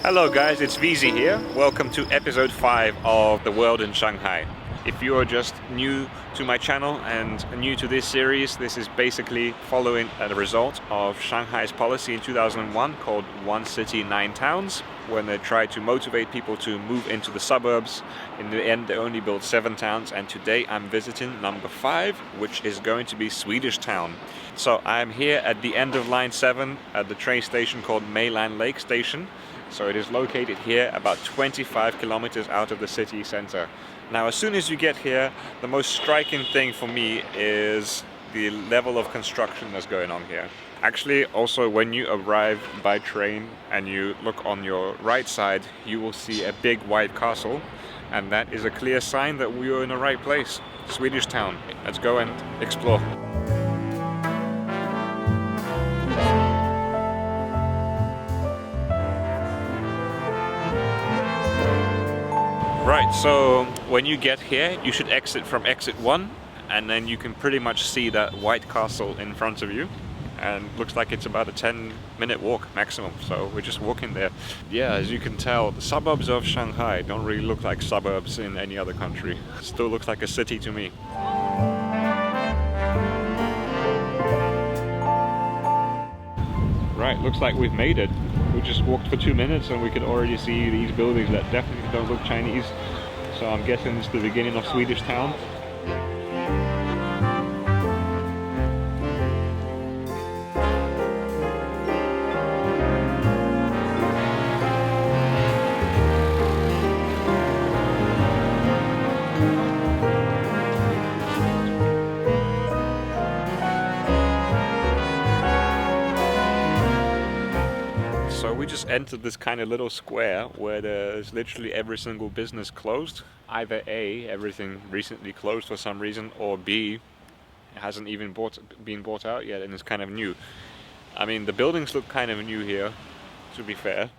Hello guys, it's VZ here. Welcome to episode 5 of The World in Shanghai. If you are just new to my channel and new to this series, this is basically following the result of Shanghai's policy in 2001 called One City, Nine Towns, when they tried to motivate people to move into the suburbs. In the end, they only built 7 towns, and today I'm visiting number 5, which is going to be Swedish Town. So I'm here at the end of line 7 at the train station called Malaren Lake Station. So it is located here about 25 kilometers out of the city center. Now, as soon as you get here, the most striking thing for me is the level of construction that's going on here. Actually, also when you arrive by train and you look on your right side, you will see a big white castle, and that is a clear sign that we are in the right place, Swedish Town. Let's go and explore. Right, so when you get here, you should exit from exit 1, and then you can pretty much see that white castle in front of you. And looks like it's about a 10-minute walk maximum, so we're just walking there. Yeah, as you can tell, the suburbs of Shanghai don't really look like suburbs in any other country. It still looks like a city to me. Right, looks like we've made it. We just walked for 2 minutes and we could already see these buildings that definitely don't look Chinese. So I'm guessing it's the beginning of Swedish Town. So we just entered this kind of little square where there's literally every single business closed. Either A, everything recently closed for some reason, or B, it hasn't even been bought out yet and it's kind of new. I mean, the buildings look kind of new here, to be fair.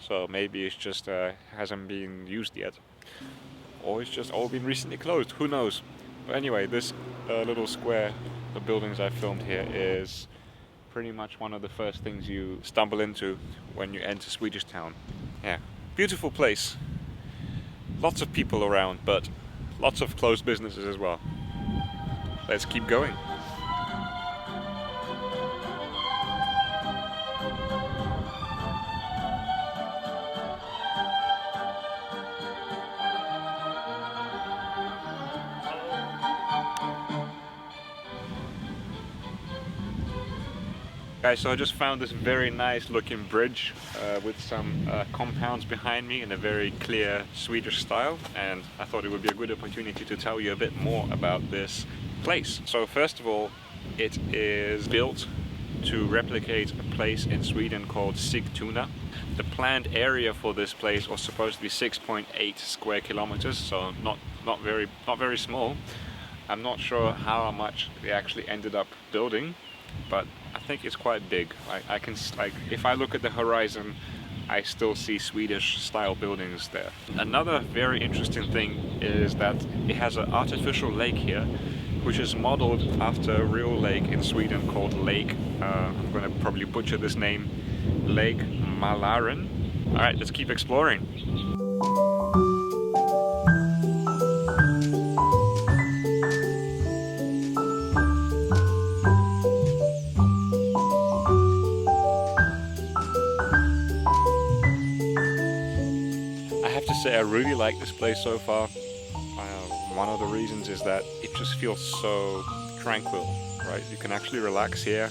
So maybe it's just hasn't been used yet. Or it's just all been recently closed, who knows. But anyway, this little square of buildings I filmed here is pretty much one of the first things you stumble into when you enter Swedish Town. Yeah, beautiful place. Lots of people around, but lots of closed businesses as well. Let's keep going. Guys, so I just found this very nice looking bridge with some compounds behind me in a very clear Swedish style, and I thought it would be a good opportunity to tell you a bit more about this place. So first of all, it is built to replicate a place in Sweden called Sigtuna. The planned area for this place was supposed to be 6.8 square kilometers, so not very small. I'm not sure how much they actually ended up building, but I think it's quite big. I can, like, if I look at the horizon, I still see Swedish style buildings there. Another very interesting thing is that it has an artificial lake here, which is modeled after a real lake in Sweden called I'm gonna probably butcher this name, Lake Malaren. Alright, let's keep exploring. I really like this place so far. One of the reasons is that it just feels so tranquil, right? You can actually relax here.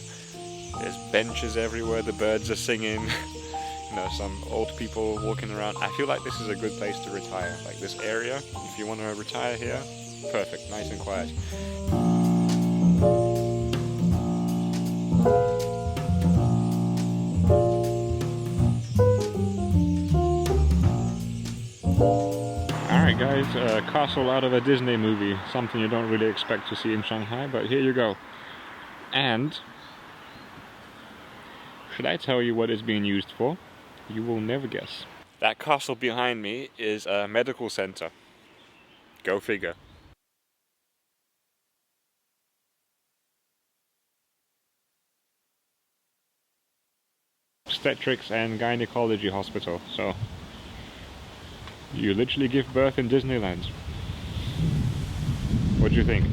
There's benches everywhere, the birds are singing, you know, some old people walking around. I feel like this is a good place to retire. Like this area, if you want to retire here, perfect, nice and quiet. Alright guys, a castle out of a Disney movie, something you don't really expect to see in Shanghai, but here you go. And should I tell you what it's being used for? You will never guess. That castle behind me is a medical center. Go figure. obstetrics and gynecology hospital. So you literally give birth in Disneyland. What do you think?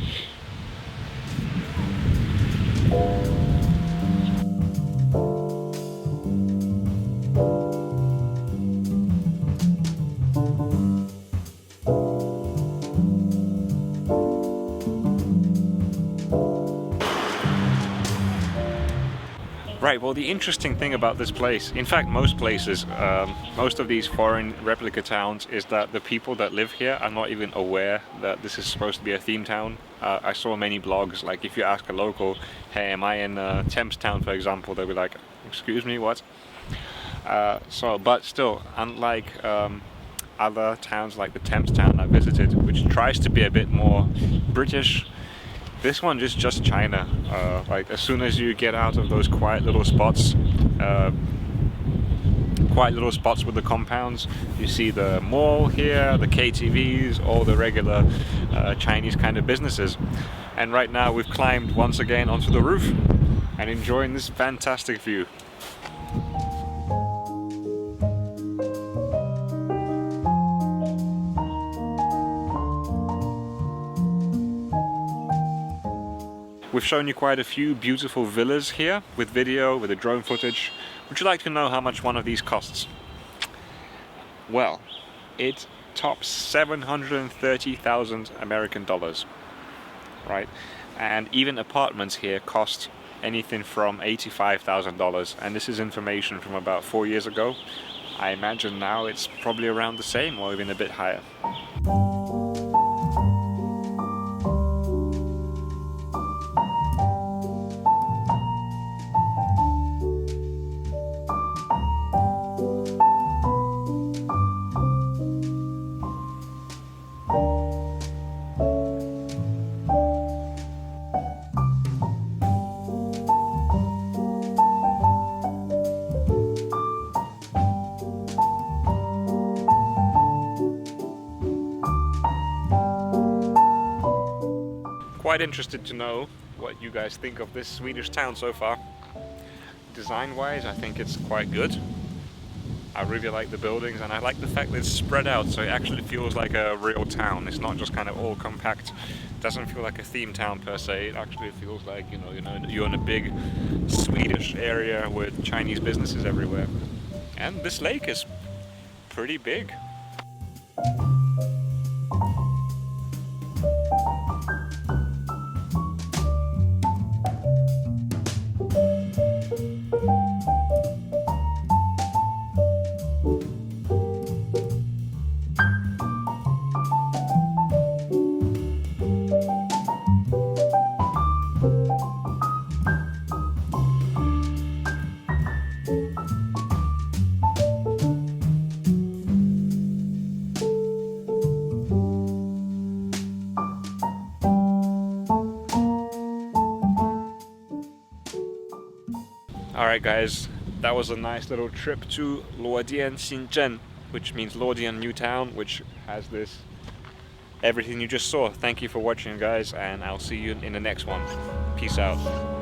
Right, well, the interesting thing about this place, in fact most places, most of these foreign replica towns, is that the people that live here are not even aware that this is supposed to be a theme town. I saw many blogs, like if you ask a local, hey, am I in Thames Town, for example, they'll be like, excuse me, what? But still, unlike other towns like the Thames Town I visited, which tries to be a bit more British, this one is just China. Like as soon as you get out of those quiet little spots with the compounds, you see the mall here, the KTVs, all the regular Chinese kind of businesses. And right now we've climbed once again onto the roof and enjoying this fantastic view. We've shown you quite a few beautiful villas here with video, with the drone footage. Would you like to know how much one of these costs? Well, it tops 730,000 American dollars, right? And even apartments here cost anything from $85,000, and this is information from about 4 years ago. I imagine now it's probably around the same or even a bit higher. Quite interested to know what you guys think of this Swedish town so far. Design-wise, I think it's quite good. I really like the buildings, and I like the fact that it's spread out, so it actually feels like a real town. It's not just kind of all compact. It doesn't feel like a theme town per se. It actually feels like you're in a big Swedish area with Chinese businesses everywhere. And this lake is pretty big. Alright guys, that was a nice little trip to LuoDian, which means LuoDian New Town, which has this everything you just saw. Thank you for watching guys, and I'll see you in the next one. Peace out.